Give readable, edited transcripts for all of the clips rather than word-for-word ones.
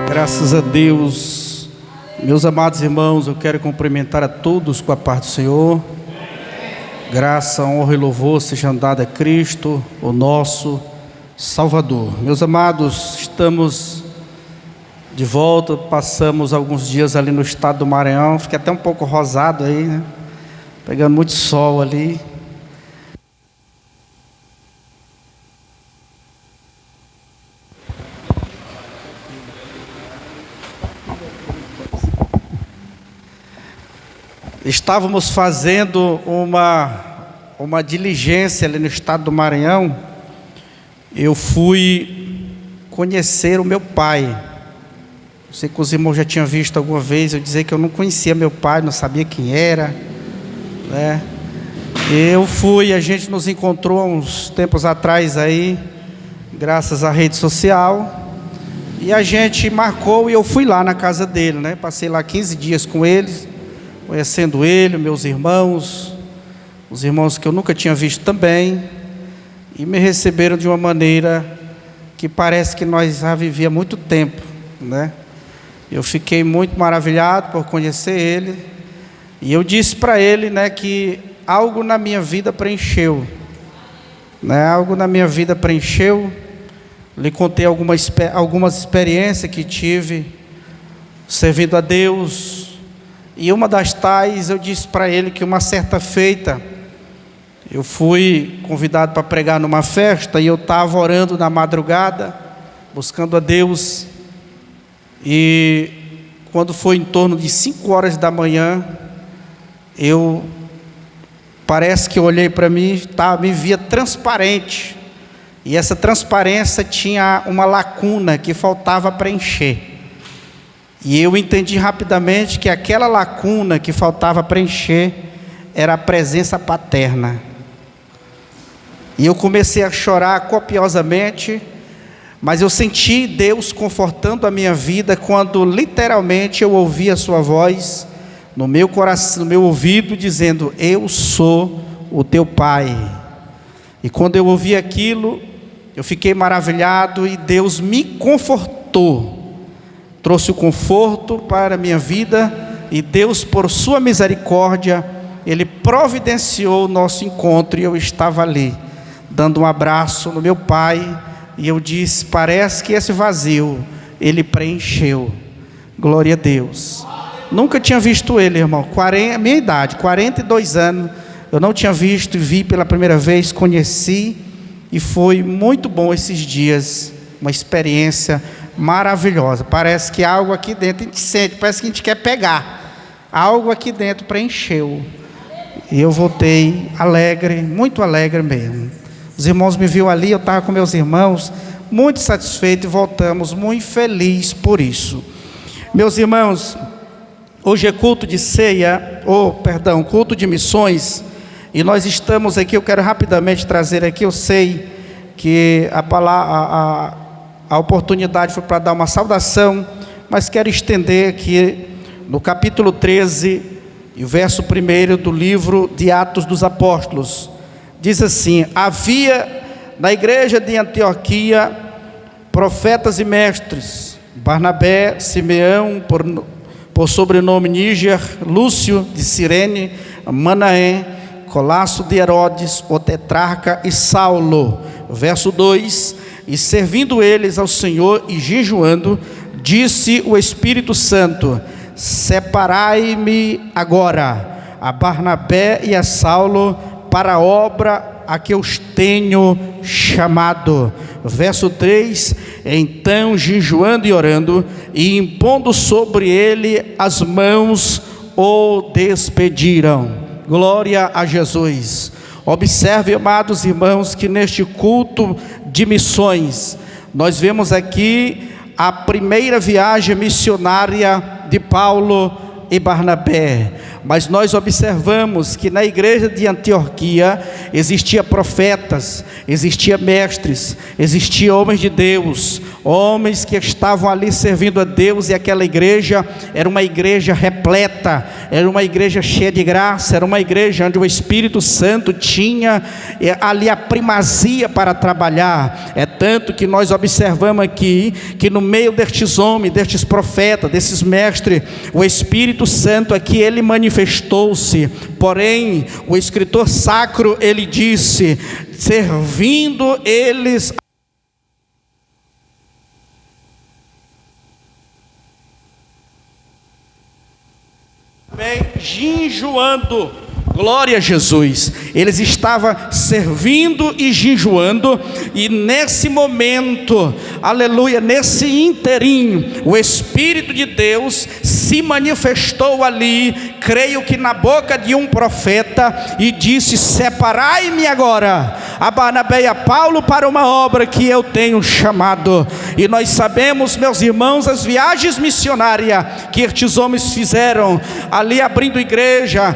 Graças a Deus, meus amados irmãos, eu quero cumprimentar a todos com a paz do Senhor. Graça, honra e louvor sejam dados a Cristo, o nosso Salvador. Meus amados, estamos de volta, passamos alguns dias ali no estado do Maranhão, fiquei até um pouco rosado aí, né? Pegando muito sol ali. Estávamos fazendo uma diligência ali no estado do Maranhão. Eu fui conhecer o meu pai. Não sei que os irmãos já tinham visto alguma vez eu dizer que eu não conhecia meu pai, não sabia quem era, né? A gente nos encontrou há uns tempos atrás aí, graças à rede social, e a gente marcou e eu fui lá na casa dele, né? Passei lá 15 dias com eles, conhecendo ele, meus irmãos, os irmãos que eu nunca tinha visto também, e me receberam de uma maneira que parece que nós já vivíamos há muito tempo, né? Eu fiquei muito maravilhado por conhecer ele, e eu disse para ele, né, que algo na minha vida preencheu, né? Algo na minha vida preencheu. Lhe contei algumas experiências que tive servindo a Deus. E uma das tais, eu disse para ele que uma certa feita, eu fui convidado para pregar numa festa, e eu estava orando na madrugada, buscando a Deus, e quando foi em torno de 5 horas da manhã, parece que eu olhei para mim, me via transparente, e essa transparência tinha uma lacuna que faltava preencher. E eu entendi rapidamente que aquela lacuna que faltava preencher era a presença paterna. E eu comecei a chorar copiosamente, mas eu senti Deus confortando a minha vida quando literalmente eu ouvi a sua voz no meu coração, no meu ouvido, dizendo: eu sou o teu pai. E quando eu ouvi aquilo, eu fiquei maravilhado, e Deus me confortou. Trouxe o conforto para a minha vida, e Deus, por sua misericórdia, Ele providenciou o nosso encontro, e eu estava ali, dando um abraço no meu pai, e eu disse: parece que esse vazio, Ele preencheu. Glória a Deus. Nunca tinha visto ele, irmão, minha idade, 42 anos, eu não tinha visto, e vi pela primeira vez, conheci, e foi muito bom esses dias, uma experiência maravilhosa. Parece que algo aqui dentro a gente sente, parece que a gente quer pegar, algo aqui dentro preencheu, e eu voltei alegre, muito alegre mesmo. Os irmãos me viram ali, eu estava com meus irmãos, muito satisfeito, e voltamos muito felizes por isso. Meus irmãos, hoje é culto de ceia, culto de missões, e nós estamos aqui. Eu quero rapidamente trazer aqui, eu sei que a oportunidade foi para dar uma saudação, mas quero estender aqui no capítulo 13, e o verso 1 do livro de Atos dos Apóstolos. Diz assim: havia na igreja de Antioquia profetas e mestres, Barnabé, Simeão, por sobrenome Níger, Lúcio de Cirene, Manaém, Colasso de Herodes, o tetrarca, e Saulo. Verso 2: e servindo eles ao Senhor e jejuando, disse o Espírito Santo: separai-me agora a Barnabé e a Saulo para a obra a que os tenho chamado. Verso 3: então jejuando e orando, e impondo sobre ele as mãos, o despediram. Glória a Jesus. Observe, amados irmãos, que neste culto de missões, nós vemos aqui a primeira viagem missionária de Paulo e Barnabé, mas nós observamos que na igreja de Antioquia existia profetas, existia mestres, existia homens de Deus, homens que estavam ali servindo a Deus, e aquela igreja era uma igreja repleta, era uma igreja cheia de graça, era uma igreja onde o Espírito Santo tinha ali a primazia para trabalhar. É tanto que nós observamos aqui, que no meio destes homens, destes profetas, desses mestres, o Espírito Santo aqui, ele manifestou-se. Porém, o escritor sacro, ele disse, servindo eles jejuando. Glória a Jesus. Eles estavam servindo e jejuando, e nesse momento, aleluia, nesse inteirinho, o Espírito de Deus se manifestou ali, creio que na boca de um profeta, e disse: separai-me agora a Barnabé e a Paulo para uma obra que eu tenho chamado. E nós sabemos, meus irmãos, as viagens missionárias que estes homens fizeram, ali abrindo igreja,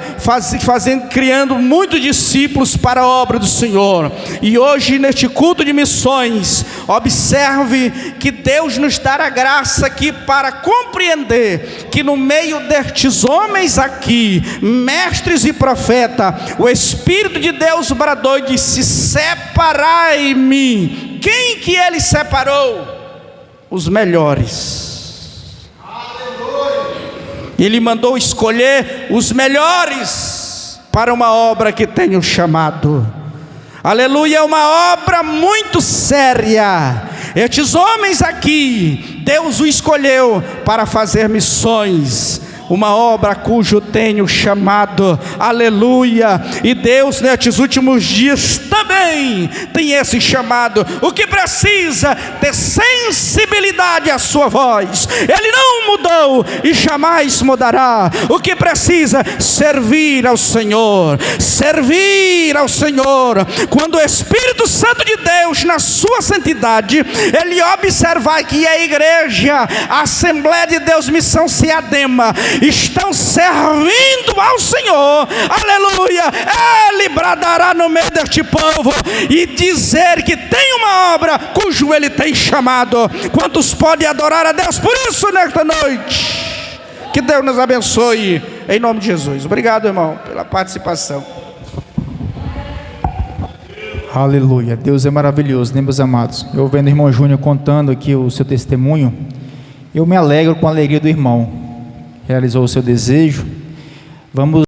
criando muitos discípulos para a obra do Senhor. E hoje, neste culto de missões, observe que Deus nos dá a graça aqui para compreender que no meio destes homens aqui, mestres e profetas, o Espírito de Deus bradou e disse: separai-me. Quem que ele separou? Os melhores. Ele mandou escolher os melhores para uma obra que tenho chamado. Aleluia, é uma obra muito séria. Estes homens aqui, Deus o escolheu para fazer missões, uma obra cujo tenho chamado. Aleluia. E Deus nestes últimos dias também tem esse chamado. O que precisa? Ter sensibilidade à sua voz. Ele não mudou e jamais mudará. O que precisa? Servir ao Senhor. Servir ao Senhor. Quando o Espírito Santo de Deus, na sua santidade, ele observar que a igreja, a Assembleia de Deus Missão Ceadema, estão servindo ao Senhor, aleluia, ele bradará no meio deste povo e dizer que tem uma obra cujo ele tem chamado. Quantos podem adorar a Deus por isso nesta noite? Que Deus nos abençoe, em nome de Jesus. Obrigado, irmão, pela participação. Aleluia, Deus é maravilhoso, né, meus amados? Eu vendo o irmão Júnior contando aqui o seu testemunho, eu me alegro com a alegria do irmão. Realizou o seu desejo. Vamos